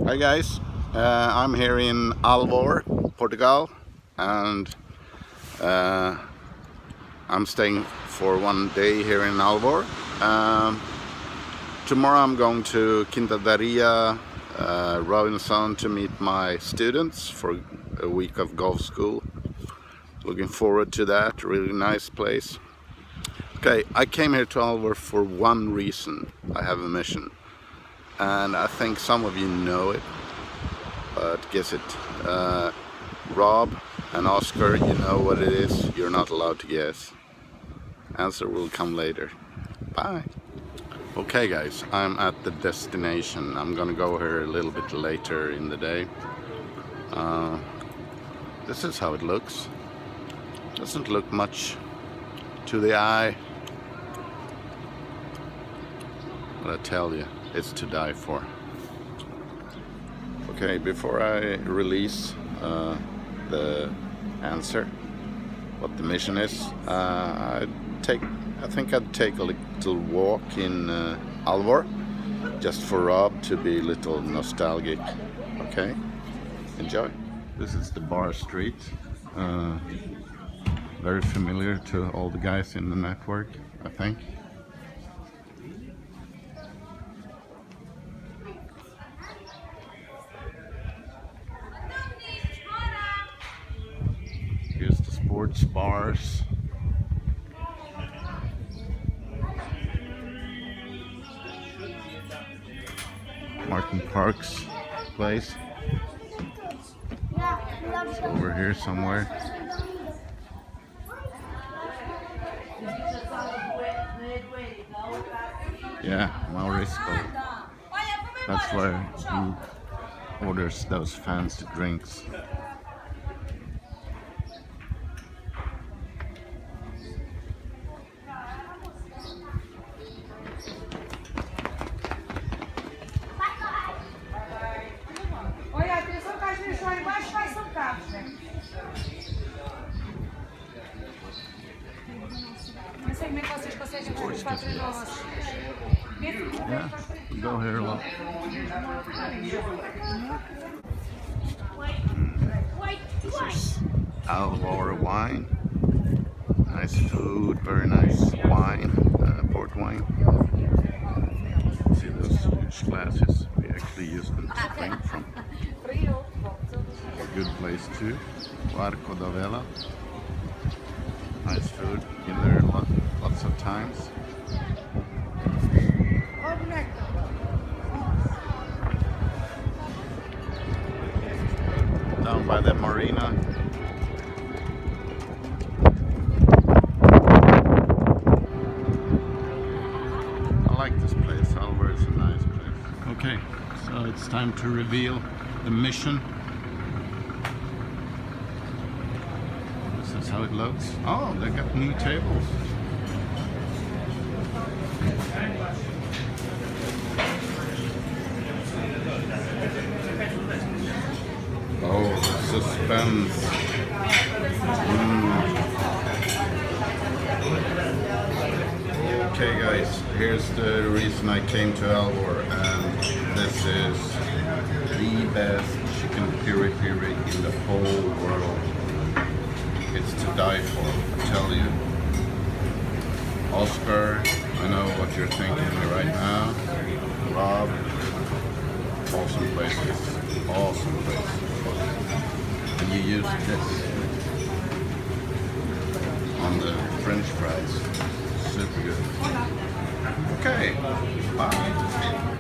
Hi guys, I'm here in Alvor, Portugal, and I'm staying for one day here in Alvor. Tomorrow I'm going to Quinta da Ria, Robinson, to meet my students for a week of golf school. Looking forward to that, really nice place. Okay, I came here to Alvor for one reason. I have a mission. And I think some of you know it, but guess it. Rob and Oscar, you know what it is. You're not allowed to guess. Answer will come later. Bye. Okay guys, I'm at the destination. I'm gonna go here a little bit later in the day. This is how it looks. Doesn't look much to the eye, but I tell you, it's to die for. Okay, before I release the answer, what the mission is, I think I'd take a little walk in Alvor, just for Rob to be a little nostalgic. Okay, enjoy. This is the bar street. Very familiar to all the guys in the network, I think. Here's the sports bars. Martin Park's place. It's over here somewhere. Yeah, Maurisco. That's where he orders those fancy drinks. Yeah, we go here a lot. This is Alvor wine. Nice food, very nice wine, port wine. See those huge glasses? We actually use them to drink from. A good place too. Arco da Vela. Nice food. Been there lots of times. Down by the marina. I like this place. Alvor is a nice place. Okay, so it's time to reveal the mission. This is how it looks. Oh, they got new tables. Oh, suspense. Okay guys, here's the reason I came to Alvor, and this is the best chicken piri in the whole world. It's to die for, I tell you. Oscar, I know what you're thinking right now. Rob, awesome places, awesome places. And you use this on the French fries. Super good. Okay, bye.